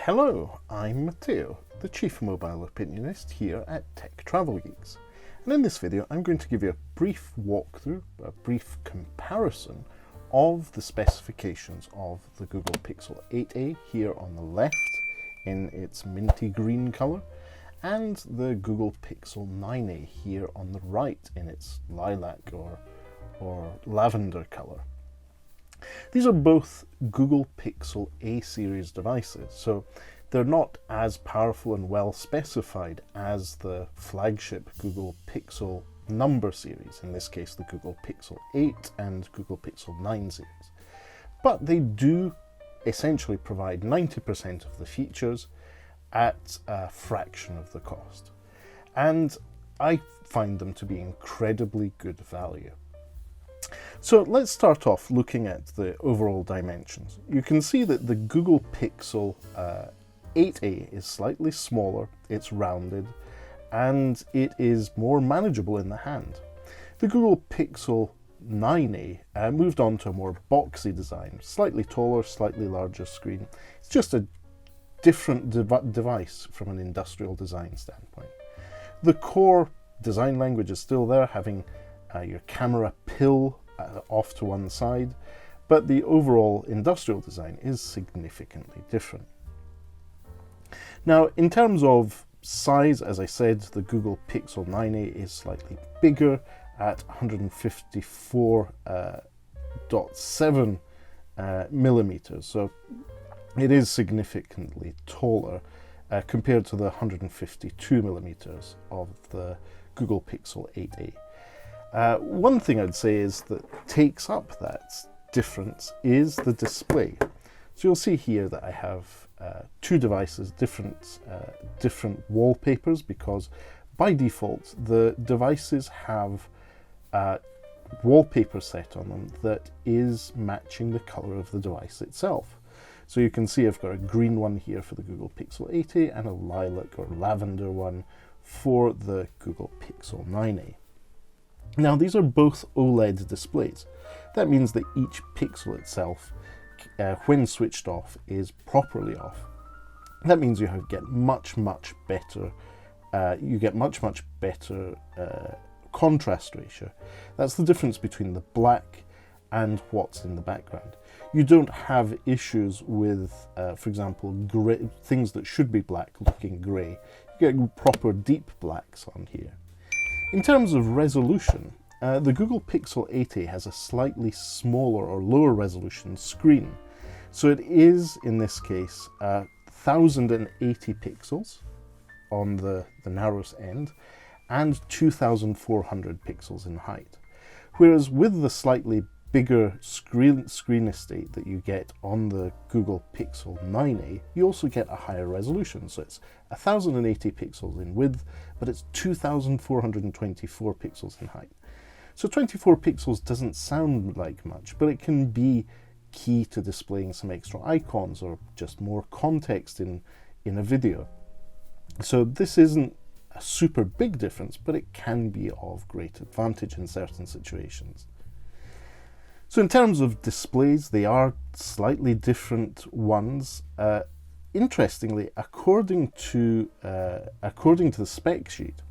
Hello, I'm Matteo, the Chief Mobile Opinionist here at Tech Travel Geeks. And in this video I'm going to give you a brief walkthrough, a brief comparison of the specifications of the Google Pixel 8a here on the left in its minty green colour, and the Google Pixel 9a here on the right in its lilac or lavender colour. These are both Google Pixel A series devices, so they're not as powerful and well specified as the flagship Google Pixel number series, in this case the Google Pixel 8 and Google Pixel 9 series. But they do essentially provide 90% of the features at a fraction of the cost. And I find them to be incredibly good value. So let's start off looking at the overall dimensions. You can see that the Google Pixel 8a is slightly smaller, it's rounded, and it is more manageable in the hand. The Google Pixel 9a moved on to a more boxy design, slightly taller, slightly larger screen. It's just a different device from an industrial design standpoint. The core design language is still there, having your camera pill off to one side, but the overall industrial design is significantly different. Now, in terms of size, as I said, the Google Pixel 9a is slightly bigger at 154.7 millimeters, so it is significantly taller compared to the 152 millimeters of the Google Pixel 8a. One thing I'd say is that takes up that difference is the display. So you'll see here that I have two devices, different wallpapers, because by default the devices have wallpaper set on them that is matching the color of the device itself. So you can see I've got a green one here for the Google Pixel 8a and a lilac or lavender one for the Google Pixel 9a. Now, these are both OLED displays. That means that each pixel itself, when switched off, is properly off. That means you get much better contrast ratio. That's the difference between the black and what's in the background. You don't have issues with, for example, gray, things that should be black looking grey. You get proper deep blacks on here. In terms of resolution, the Google Pixel 8a has a slightly smaller or lower resolution screen. So it is, in this case, 1080 pixels on the narrowest end and 2400 pixels in height. Whereas with the slightly bigger screen estate that you get on the Google Pixel 9a, you also get a higher resolution. So it's 1080 pixels in width, but it's 2424 pixels in height. So 24 pixels doesn't sound like much, but it can be key to displaying some extra icons or just more context in a video. So this isn't a super big difference, but it can be of great advantage in certain situations. So in terms of displays, they are slightly different ones. Interestingly, according to the spec sheet,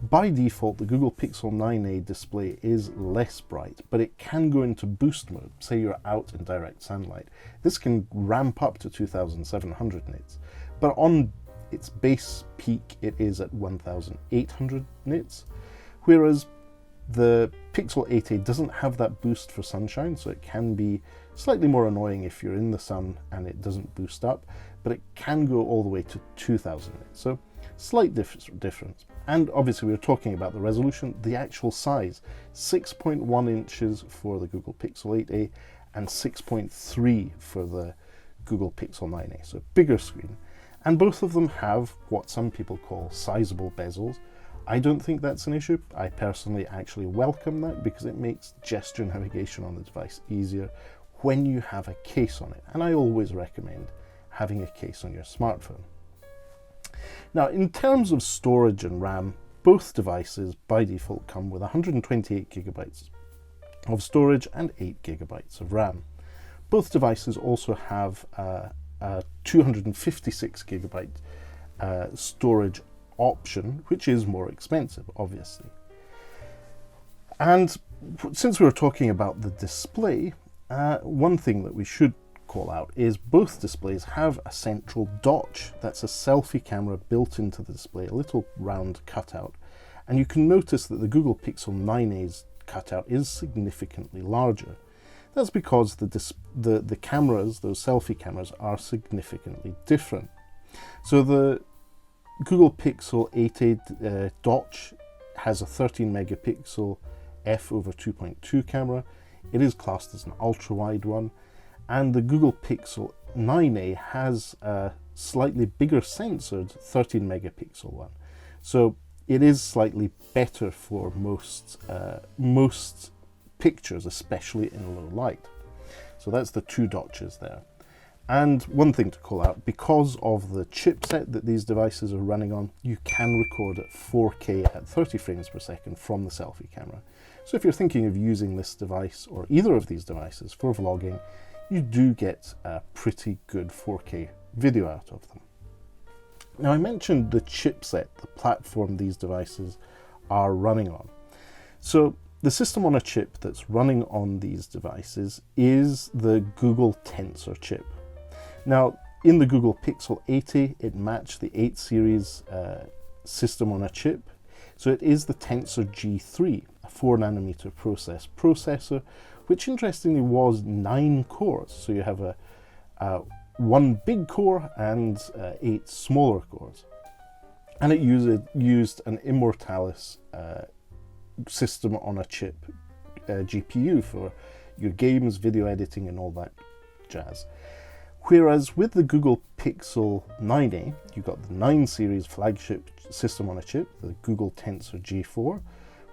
by default the Google Pixel 9a display is less bright, but it can go into boost mode. Say you're out in direct sunlight. This can ramp up to 2700 nits, but on its base peak it is at 1800 nits, whereas the Pixel 8a doesn't have that boost for sunshine, so it can be slightly more annoying if you're in the sun and it doesn't boost up, but it can go all the way to 2000 nits, so slight difference. And obviously we were talking about the resolution, the actual size, 6.1 inches for the Google Pixel 8a and 6.3 for the Google Pixel 9a, so bigger screen. And both of them have what some people call sizable bezels. I don't think that's an issue. I personally actually welcome that because it makes gesture navigation on the device easier when you have a case on it. And I always recommend having a case on your smartphone. Now, in terms of storage and RAM, both devices by default come with 128 gigabytes of storage and 8 gigabytes of RAM. Both devices also have a 256 gigabyte storage option, which is more expensive, obviously. And since we were talking about the display, one thing that we should call out is both displays have a central dock. That's a selfie camera built into the display, a little round cutout. And you can notice that the Google Pixel 9a's cutout is significantly larger. That's because the cameras, those selfie cameras, are significantly different. So the Google Pixel 8a dock has a 13 megapixel f/2.2 camera. It is classed as an ultra-wide one. And the Google Pixel 9a has a slightly bigger censored 13 megapixel one. So it is slightly better for most pictures, especially in low light. So that's the two notches there. And one thing to call out, because of the chipset that these devices are running on, you can record at 4K at 30 frames per second from the selfie camera. So if you're thinking of using this device or either of these devices for vlogging, you do get a pretty good 4K video out of them. Now, I mentioned the chipset, the platform these devices are running on. So the system on a chip that's running on these devices is the Google Tensor chip. Now, in the Google Pixel 8a, it matched the 8 series system on a chip. So it is the Tensor G3, a 4nm processor, which interestingly was 9 cores. So you have one big core and 8 smaller cores. And it used an Immortalis system on a chip GPU for your games, video editing, and all that jazz. Whereas with the Google Pixel 9a, you got the 9 series flagship system on a chip, the Google Tensor G4,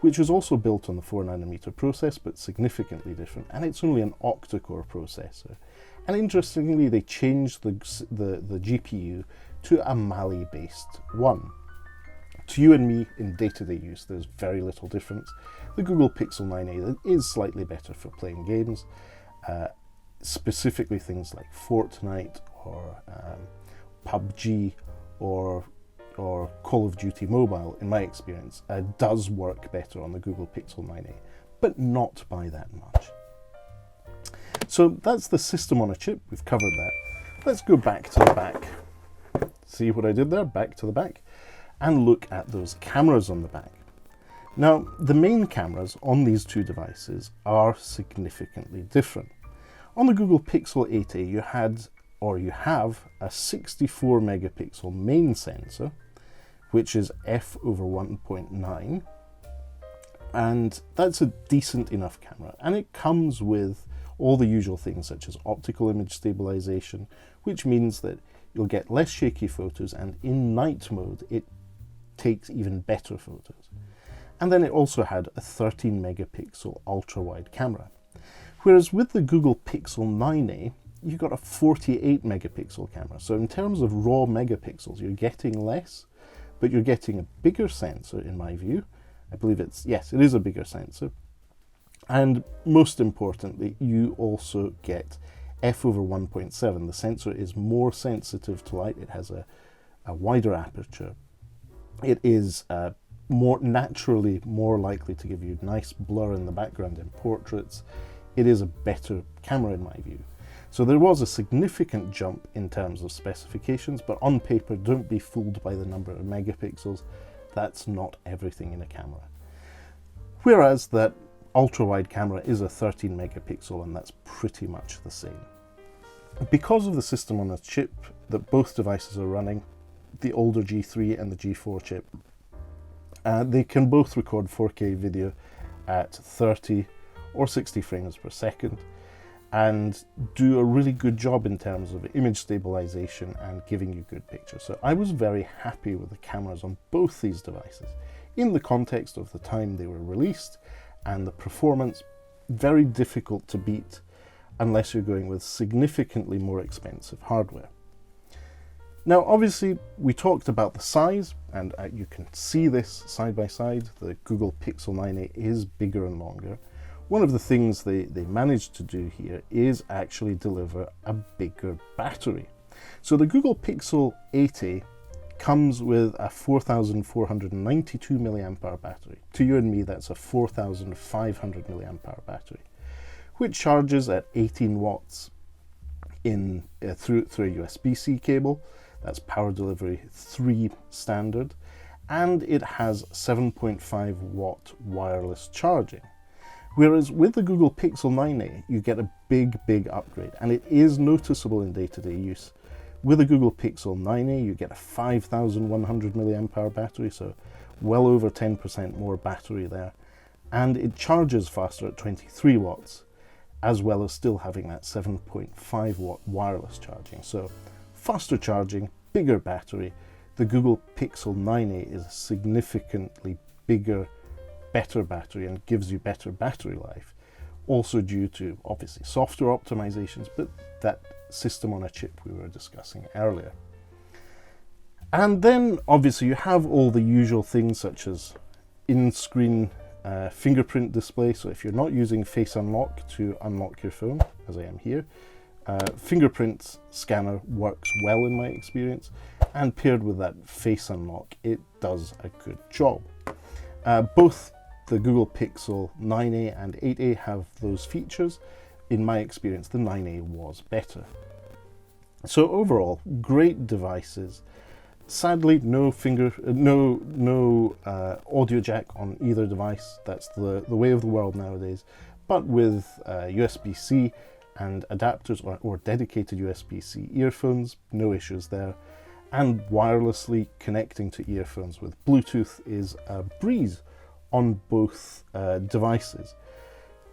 which was also built on the 4nm process, but significantly different, and it's only an octa-core processor. And interestingly, they changed the GPU to a Mali-based one. To you and me, in day-to-day use, there's very little difference. The Google Pixel 9a is slightly better for playing games, specifically things like Fortnite or PUBG or Call of Duty Mobile, in my experience, does work better on the Google Pixel 9a, but not by that much. So that's the system on a chip. We've covered that. Let's go back to the back. See what I did there? Back to the back. And look at those cameras on the back. Now, the main cameras on these two devices are significantly different. On the Google Pixel 8a, you have a 64 megapixel main sensor, which is f/1.9, and that's a decent enough camera. And it comes with all the usual things such as optical image stabilization, which means that you'll get less shaky photos, and in night mode, it takes even better photos. And then it also had a 13 megapixel ultra-wide camera. Whereas with the Google Pixel 9a, you got a 48 megapixel camera. So in terms of raw megapixels, you're getting less, but you're getting a bigger sensor, in my view. I believe it is a bigger sensor. And most importantly, you also get f/1.7. The sensor is more sensitive to light. It has a wider aperture. It is naturally more likely to give you nice blur in the background in portraits. It is a better camera in my view. So there was a significant jump in terms of specifications, but on paper, don't be fooled by the number of megapixels. That's not everything in a camera. Whereas that ultra-wide camera is a 13 megapixel, and that's pretty much the same. Because of the system on a chip that both devices are running, the older G3 and the G4 chip, they can both record 4K video at 30 or 60 frames per second and do a really good job in terms of image stabilization and giving you good pictures. So I was very happy with the cameras on both these devices in the context of the time they were released, and the performance very difficult to beat unless you're going with significantly more expensive hardware. Now, obviously, we talked about the size, and you can see this side by side. The Google Pixel 9a is bigger and longer. One of the things they managed to do here is actually deliver a bigger battery. So the Google Pixel 8a comes with a 4,492 milliamp hour battery. To you and me, that's a 4,500 milliamp hour battery, which charges at 18 watts through a USB-C cable. That's power delivery 3 standard, and it has 7.5 watt wireless charging. Whereas with the Google Pixel 9a, you get a big upgrade, and it is noticeable in day-to-day use. With the Google Pixel 9a, you get a 5,100 milliamp hour battery, so well over 10% more battery there, and it charges faster at 23 watts, as well as still having that 7.5 watt wireless charging. So faster charging, bigger battery. The Google Pixel 9a is a significantly bigger, better battery and gives you better battery life, also due to obviously software optimizations, but that system on a chip we were discussing earlier. And then obviously you have all the usual things such as in-screen fingerprint display. So if you're not using Face Unlock to unlock your phone, as I am here, fingerprint scanner works well in my experience, and paired with that Face Unlock, it does a good job. Both the Google Pixel 9a and 8a have those features. In my experience, the 9a was better. So overall, great devices. Sadly, no audio jack on either device. That's the way of the world nowadays. But with USB-C and adapters or dedicated USB-C earphones, no issues there. And wirelessly connecting to earphones with Bluetooth is a breeze on both devices.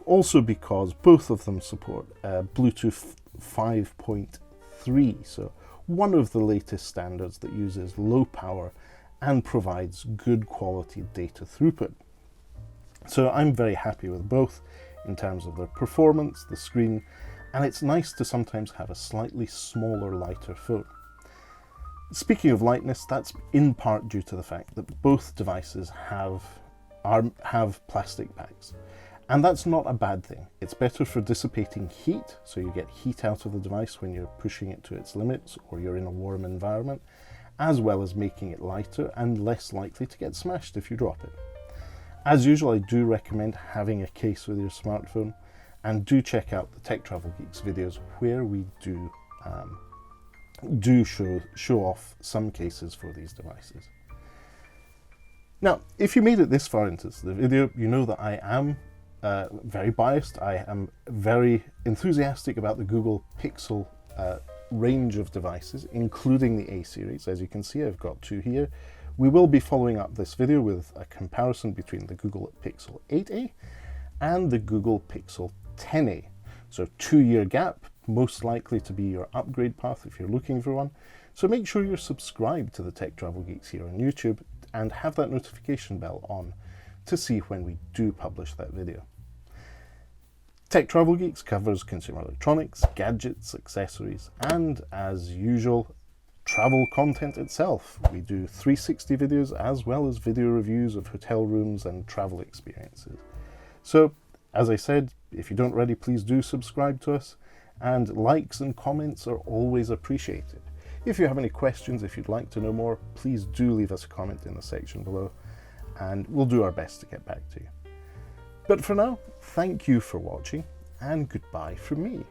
Also because both of them support Bluetooth 5.3, so one of the latest standards that uses low power and provides good quality data throughput. So I'm very happy with both in terms of their performance, the screen, and it's nice to sometimes have a slightly smaller, lighter phone. Speaking of lightness, that's in part due to the fact that both devices have plastic bags. And that's not a bad thing. It's better for dissipating heat, so you get heat out of the device when you're pushing it to its limits or you're in a warm environment, as well as making it lighter and less likely to get smashed if you drop it. As usual, I do recommend having a case with your smartphone, and do check out the Tech Travel Geeks videos where we do show off some cases for these devices. Now, if you made it this far into the video, you know that I am very biased. I am very enthusiastic about the Google Pixel range of devices, including the A series. As you can see, I've got 2 here. We will be following up this video with a comparison between the Google Pixel 8a and the Google Pixel 10a. So 2-year gap, most likely to be your upgrade path if you're looking for one. So make sure you're subscribed to the Tech Travel Geeks here on YouTube and have that notification bell on to see when we do publish that video. Tech Travel Geeks covers consumer electronics, gadgets, accessories, and as usual, travel content itself. We do 360 videos as well as video reviews of hotel rooms and travel experiences. So, as I said, if you don't already, please do subscribe to us, and likes and comments are always appreciated. If you have any questions, if you'd like to know more, please do leave us a comment in the section below, and we'll do our best to get back to you. But for now, thank you for watching, and goodbye from me.